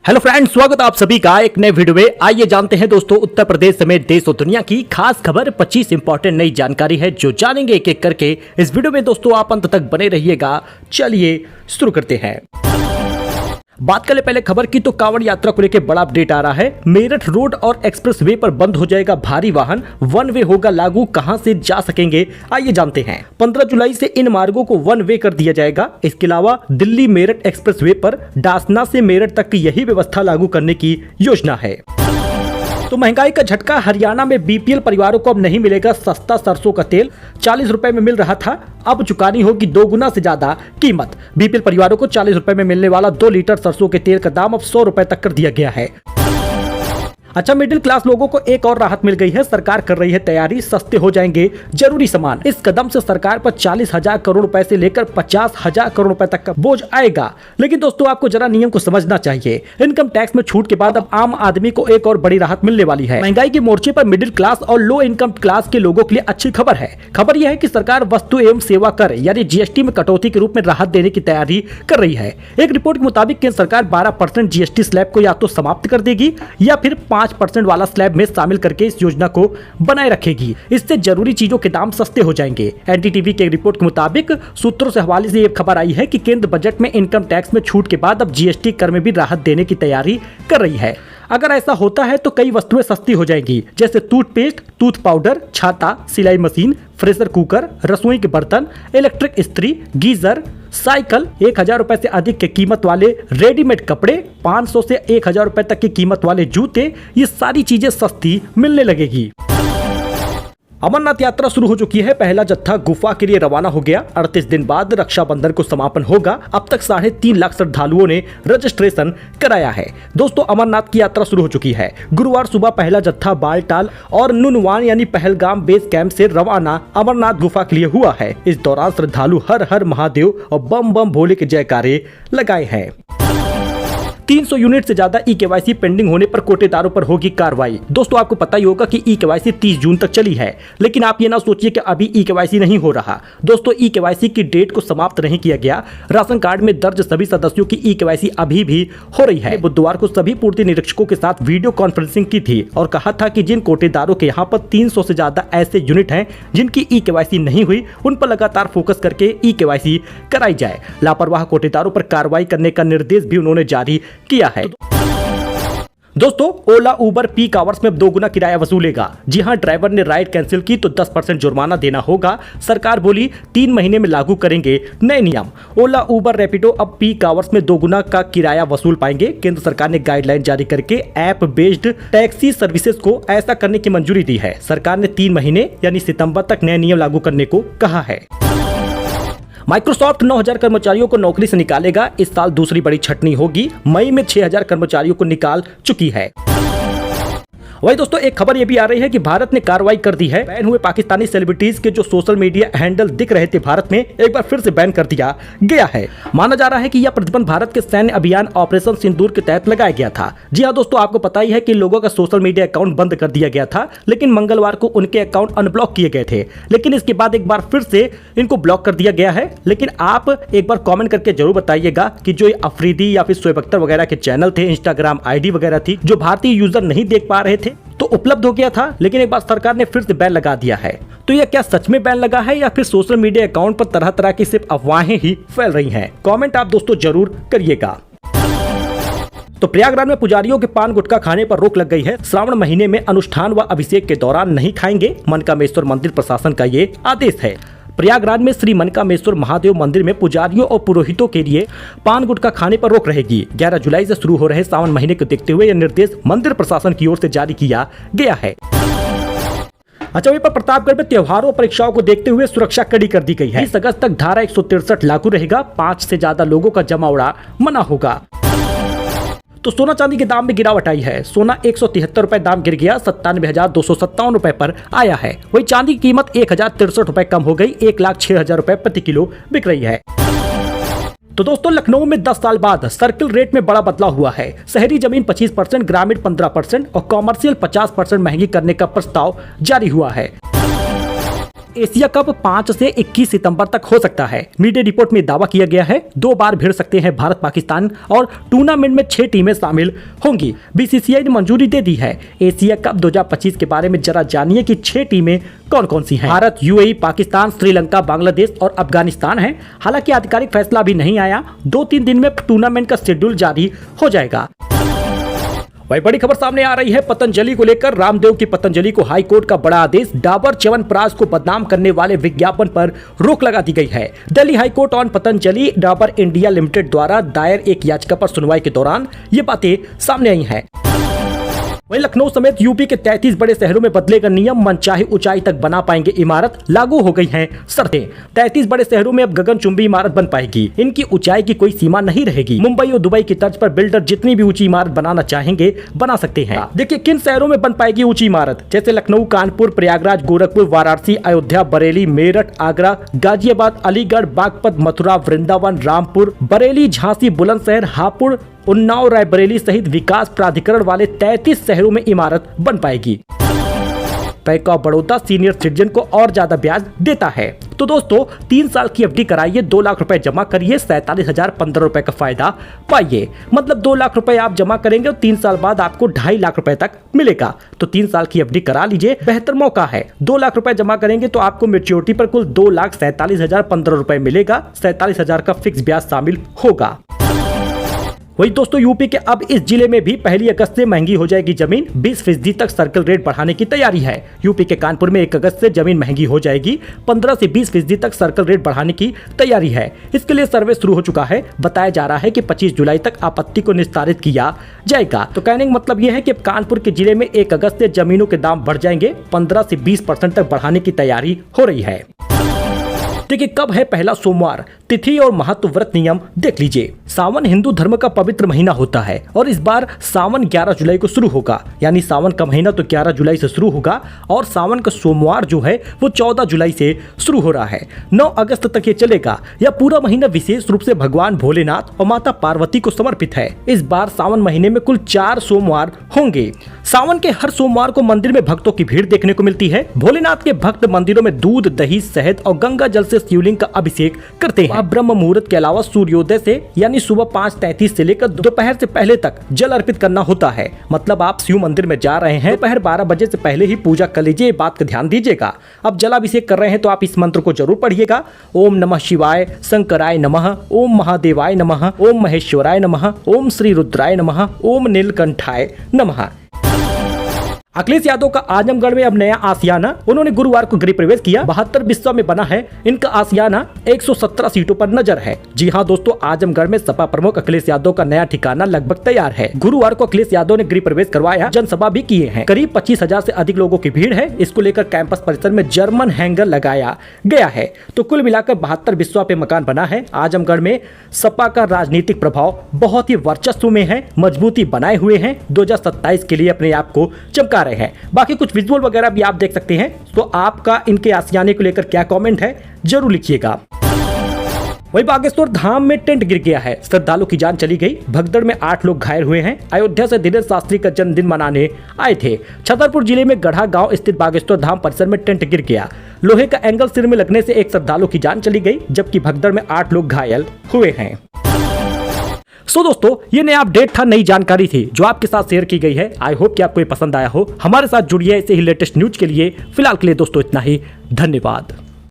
Hello friends, स्वागत है आप सभी का एक नए वीडियो में। आइए जानते हैं दोस्तों उत्तर प्रदेश समेत देश और दुनिया की खास खबर 25 इंपॉर्टेंट नई जानकारी है जो जानेंगे एक एक करके। इस वीडियो में दोस्तों आप अंत तक बने रहिएगा। चलिए शुरू करते हैं। बात करें पहले खबर की तो कांवड़ यात्रा को लेकर बड़ा अपडेट आ रहा है। मेरठ रोड और एक्सप्रेस वे पर बंद हो जाएगा भारी वाहन, वन वे होगा लागू, कहां से जा सकेंगे आइए जानते हैं। 15 जुलाई से इन मार्गों को वन वे कर दिया जाएगा। इसके अलावा दिल्ली मेरठ एक्सप्रेस वे पर डासना से मेरठ तक की यही व्यवस्था लागू करने की योजना है। तो महंगाई का झटका, हरियाणा में बीपीएल परिवारों को अब नहीं मिलेगा सस्ता सरसों का तेल। 40 रुपए में मिल रहा था, अब चुकानी होगी 2 गुना से ज्यादा कीमत। बीपीएल परिवारों को 40 रुपए में मिलने वाला 2 लीटर सरसों के तेल का दाम अब 100 रुपए तक कर दिया गया है। अच्छा, मिडिल क्लास लोगों को एक और राहत मिल गई है। सरकार कर रही है तैयारी, सस्ते हो जाएंगे जरूरी सामान। इस कदम से सरकार पर 40,000 करोड़ रुपए से लेकर 50,000 करोड़ रुपए तक का बोझ आएगा। लेकिन दोस्तों आपको जरा नियम को समझना चाहिए। इनकम टैक्स में छूट के बाद अब आम आदमी को एक और बड़ी राहत मिलने वाली है। महंगाई के मोर्चे पर मिडिल क्लास और लो इनकम क्लास के लोगों के लिए अच्छी खबर है। खबर यह है कि सरकार वस्तु एवं सेवा कर यानी जीएसटी में कटौती के रूप में राहत देने की तैयारी कर रही है। एक रिपोर्ट के मुताबिक केंद्र सरकार 12% जीएसटी स्लैब को या तो समाप्त कर देगी या फिर 5% वाला स्लैब में शामिल करके इस योजना को बनाए रखेगी। इससे जरूरी चीजों के दाम सस्ते हो जाएंगे। एनडीटीवी के रिपोर्ट के मुताबिक सूत्रों से हवाले से यह खबर आई है कि केंद्र बजट में इनकम टैक्स में छूट के बाद अब जीएसटी कर में भी राहत देने की तैयारी कर रही है। अगर ऐसा होता है तो कई वस्तुएं सस्ती हो जाएंगी, जैसे टूथपेस्ट, टूथ पाउडर, छाता, सिलाई मशीन, प्रेशर कुकर, रसोई के बर्तन, इलेक्ट्रिक इस्त्री, गीजर, साइकिल, 1,000 रुपए से अधिक के कीमत वाले रेडीमेड कपड़े, 500 से 1,000 रुपए तक की कीमत वाले जूते, ये सारी चीजें सस्ती मिलने लगेगी। अमरनाथ यात्रा शुरू हो चुकी है। पहला जत्था गुफा के लिए रवाना हो गया। 38 दिन बाद रक्षाबंधन को समापन होगा। अब तक 3.5 लाख श्रद्धालुओं ने रजिस्ट्रेशन कराया है। दोस्तों अमरनाथ की यात्रा शुरू हो चुकी है। गुरुवार सुबह पहला जत्था बालटाल और नुनवान यानी पहलगाम बेस कैंप से रवाना अमरनाथ गुफा के लिए हुआ है। इस दौरान श्रद्धालु हर हर महादेव और बम बम भोले के जयकारे लगाए हैं। 300 यूनिट से ज्यादा ई-केवाईसी पेंडिंग होने पर कोटेदारों पर होगी कार्रवाई। दोस्तों आपको पता ही होगा कि ई-केवाईसी 30 जून तक चली है, लेकिन आप ये ना सोचिए कि अभी ई-केवाईसी नहीं हो रहा। दोस्तों ई-केवाईसी की डेट को समाप्त नहीं किया गया। राशन कार्ड में दर्ज सभी सदस्यों की ई-केवाईसी अभी भी हो रही है। बुधवार को सभी पूर्ति निरीक्षकों के साथ वीडियो कॉन्फ्रेंसिंग की थी और कहा था कि जिन कोटेदारों के यहाँ पर 300 से ज्यादा ऐसे यूनिट हैं जिनकी ई-केवाईसी नहीं हुई, उन पर लगातार फोकस करके ई-केवाईसी कराई जाए। लापरवाह कोटेदारों पर कार्रवाई करने का निर्देश भी उन्होंने जारी किया है। दोस्तों ओला उबर पीक आवर्स में 2 गुना किराया वसूलेगा। जी हां, ड्राइवर ने राइड कैंसिल की तो 10% जुर्माना देना होगा। सरकार बोली 3 महीने में लागू करेंगे नए नियम। ओला उबर रैपिडो अब पीक आवर्स में 2 गुना का किराया वसूल पाएंगे। केंद्र सरकार ने गाइडलाइन जारी करके ऐप बेस्ड टैक्सी सर्विसेज को ऐसा करने की मंजूरी दी है। सरकार ने 3 महीने यानी सितंबर तक नए नियम लागू करने को कहा है। माइक्रोसॉफ्ट 9,000 कर्मचारियों को नौकरी से निकालेगा। इस साल दूसरी बड़ी छटनी होगी। मई में 6,000 कर्मचारियों को निकाल चुकी है। वही दोस्तों एक खबर ये भी आ रही है कि भारत ने कार्रवाई कर दी है। बैन हुए पाकिस्तानी सेलिब्रिटीज के जो सोशल मीडिया हैंडल दिख रहे थे भारत में, एक बार फिर से बैन कर दिया गया है। माना जा रहा है कि यह प्रतिबंध भारत के सैन्य अभियान ऑपरेशन सिंदूर के तहत लगाया गया था। जी हाँ दोस्तों, आपको पता ही है कि लोगों का सोशल मीडिया अकाउंट बंद कर दिया गया था, लेकिन मंगलवार को उनके अकाउंट अनब्लॉक किए गए थे। लेकिन इसके बाद एक बार फिर से इनको ब्लॉक कर दिया गया है। लेकिन आप एक बार कॉमेंट करके जरूर बताइएगा कि जो अफरीदी या फिर शोएब अख्तर वगैरह के चैनल थे, इंस्टाग्राम आईडी वगैरह थी, जो भारतीय यूजर नहीं देख पा रहे थे तो उपलब्ध हो गया था, लेकिन एक बार सरकार ने फिर से बैन लगा दिया है। तो यह क्या सच में बैन लगा है या फिर सोशल मीडिया अकाउंट पर तरह तरह की सिर्फ अफवाहें ही फैल रही हैं? कमेंट आप दोस्तों जरूर करिएगा। तो प्रयागराज में पुजारियों के पान गुटखा खाने पर रोक लग गई है। श्रावण महीने में अनुष्ठान व अभिषेक के दौरान नहीं खाएंगे। मनकामेश्वर मंदिर प्रशासन का ये आदेश है। प्रयागराज में श्री मनकामेश्वर महादेव मंदिर में पुजारियों और पुरोहितों के लिए पान गुटखा खाने पर रोक रहेगी। 11 जुलाई से शुरू हो रहे सावन महीने को देखते हुए यह निर्देश मंदिर प्रशासन की ओर से जारी किया गया है। अच्छा, वहीं पर प्रतापगढ़ में त्योहारों और परीक्षाओं को देखते हुए सुरक्षा कड़ी कर दी गई है। 20 अगस्त तक धारा 163 लागू रहेगा। 5 से ज्यादा लोगों का जमावड़ा मना होगा। तो सोना चांदी के दाम में गिरावट आई है। सोना 173 रुपए दाम गिर गया, 97,257 रुपए पर आया है। वही चांदी की कीमत 1,063 रुपए कम हो गई, 1,06,000 रुपए प्रति किलो बिक रही है। तो दोस्तों लखनऊ में 10 साल बाद सर्किल रेट में बड़ा बदलाव हुआ है। शहरी जमीन 25%, ग्रामीण 15% और कॉमर्शियल 50% महंगी करने का प्रस्ताव जारी हुआ है। एशिया कप 5 से 21 सितंबर तक हो सकता है। मीडिया रिपोर्ट में दावा किया गया है 2 बार भिड़ सकते हैं भारत पाकिस्तान और टूर्नामेंट में 6 टीमें शामिल होंगी। बीसीसीआई ने मंजूरी दे दी है। एशिया कप 2025 के बारे में जरा जानिए कि 6 टीमें कौन कौन सी हैं। भारत, यूएई, पाकिस्तान, श्रीलंका, बांग्लादेश और अफगानिस्तान है। हालांकि आधिकारिक फैसला अभी नहीं आया, 2-3 दिन में टूर्नामेंट का शेड्यूल जारी हो जाएगा। वही बड़ी खबर सामने आ रही है पतंजलि को लेकर। रामदेव की पतंजलि को हाई कोर्ट का बड़ा आदेश। डाबर च्यवनप्राश को बदनाम करने वाले विज्ञापन पर रोक लगा दी गई है। Delhi high court on Patanjali Dabur India limited द्वारा दायर एक याचिका पर सुनवाई के दौरान ये बातें सामने आई हैं। वहीं लखनऊ समेत यूपी के 33 बड़े शहरों में बदलेगा नियम, मनचाही ऊंचाई तक बना पाएंगे इमारत, लागू हो गई हैं शर्तें। 33 बड़े शहरों में अब गगनचुंबी इमारत बन पाएगी। इनकी ऊंचाई की कोई सीमा नहीं रहेगी। मुंबई और दुबई की तर्ज पर बिल्डर जितनी भी ऊंची इमारत बनाना चाहेंगे बना सकते हैं। देखिए किन शहरों में बन पाएगी ऊंची इमारत, जैसे लखनऊ, कानपुर, प्रयागराज, गोरखपुर, वाराणसी, अयोध्या, बरेली, मेरठ, आगरा, गाजियाबाद, अलीगढ़, बागपत, मथुरा, वृंदावन, रामपुर, बरेली, झांसी, बुलंदशहर, हापुड़, उन्नाव, रायबरेली सहित विकास प्राधिकरण वाले 33 शहरों में इमारत बन पाएगी। Bank of Baroda senior citizen को और ज्यादा ब्याज देता है। तो दोस्तों 3 साल की एफडी कराइए, 2 लाख रुपए जमा करिए, 47,015 रुपए का फायदा पाइए। मतलब 2 लाख रुपए आप जमा करेंगे और 3 साल बाद आपको 2.5 लाख रुपए तक मिलेगा। तो 3 साल की एफडी करा लीजिए, बेहतर मौका है। 2 लाख रुपए जमा करेंगे तो आपको मैच्योरिटी पर कुल 2,47,015 रुपए मिलेगा। 47,000 का फिक्स ब्याज शामिल होगा। वही दोस्तों यूपी के अब इस जिले में भी 1 अगस्त से महंगी हो जाएगी जमीन। 20% तक सर्कल रेट बढ़ाने की तैयारी है। यूपी के कानपुर में 1 अगस्त से जमीन महंगी हो जाएगी। 15 से 20% तक सर्कल रेट बढ़ाने की तैयारी है। इसके लिए सर्वे शुरू हो चुका है। बताया जा रहा है कि 25 जुलाई तक आपत्ति को निस्तारित किया जाएगा। तो कहने का मतलब यह है कि कानपुर के जिले में 1 अगस्त से जमीनों के दाम बढ़ जाएंगे। 15 से 20% तक बढ़ाने की तैयारी हो रही है। देखिए कब है पहला सोमवार, तिथि और महत्व, व्रत नियम देख लीजिए। सावन हिंदू धर्म का पवित्र महीना होता है और इस बार सावन 11 जुलाई को शुरू होगा। यानी सावन का महीना तो 11 जुलाई से शुरू होगा और सावन का सोमवार जो है वो 14 जुलाई से शुरू हो रहा है। 9 अगस्त तक ये चलेगा। यह पूरा महीना विशेष रूप से भगवान भोलेनाथ और माता पार्वती को समर्पित है। इस बार सावन महीने में कुल 4 सोमवार होंगे। सावन के हर सोमवार को मंदिर में भक्तों की भीड़ देखने को मिलती है। भोलेनाथ के भक्त मंदिरों में दूध, दही, शहद और गंगा जल से शिवलिंग का अभिषेक करते हैं। ब्रह्म मुहूर्त के अलावा सूर्योदय से यानी सुबह 5:33 से लेकर दोपहर से पहले तक जल अर्पित करना होता है। मतलब आप शिव मंदिर में जा रहे हैं, दोपहर 12 बजे से पहले ही पूजा कर लीजिए। बात का ध्यान दीजिएगा। अब जलाभिषेक कर रहे हैं तो आप इस मंत्र को जरूर पढ़िएगा। ओम नमः शिवाय, शंकराय नमः, ओम महादेवाय नमः, ओम महेश्वराय नमः, ओम श्री रुद्राय नमः, ओम नीलकंठाय नमः। अखिलेश यादव का आजमगढ़ में अब नया आशियाना। उन्होंने गुरुवार को गृह प्रवेश किया। 72 बिस्सा में बना है इनका आशियाना। 117 सीटों पर नजर है। जी हाँ दोस्तों, आजमगढ़ में सपा प्रमुख अखिलेश यादव का नया ठिकाना लगभग तैयार है। गुरुवार को अखिलेश यादव ने गृह प्रवेश करवाया, जनसभा भी किए हैं। करीब 25,000 से अधिक लोगों की भीड़ है। इसको लेकर कैंपस परिसर में जर्मन हैंगर लगाया गया है। तो कुल मिलाकर 72 बिस्सा पे मकान बना है। आजमगढ़ में सपा का राजनीतिक प्रभाव बहुत ही वर्चस्व में है, मजबूती बनाए हुए हैं। 2027 के लिए अपने आप को चमका रहे हैं। बाकी कुछ विजुअल वगैरह भी आप देख सकते हैं। तो आपका इनके आशियाने को लेकर क्या कमेंट है जरूर लिखिएगा। वहीं बागेश्वर धाम में टेंट गिर गया है, श्रद्धालु की जान चली गई। भगदड़ में 8 लोग घायल हुए हैं। अयोध्या से दिनेश शास्त्री का जन्मदिन मनाने आए थे। छतरपुर जिले में गढ़ा गांव स्थित बागेश्वर धाम परिसर में टेंट गिर गया। लोहे का एंगल सिर में लगने से एक श्रद्धालु की जान चली गई, जबकि भगदड़ में 8 लोग घायल हुए हैं। दोस्तों ये नया अपडेट था, नई जानकारी थी जो आपके साथ शेयर की गई है। आई होप कि आपको ये पसंद आया हो। हमारे साथ जुड़िए ऐसे ही लेटेस्ट न्यूज के लिए। फिलहाल के लिए दोस्तों इतना ही, धन्यवाद।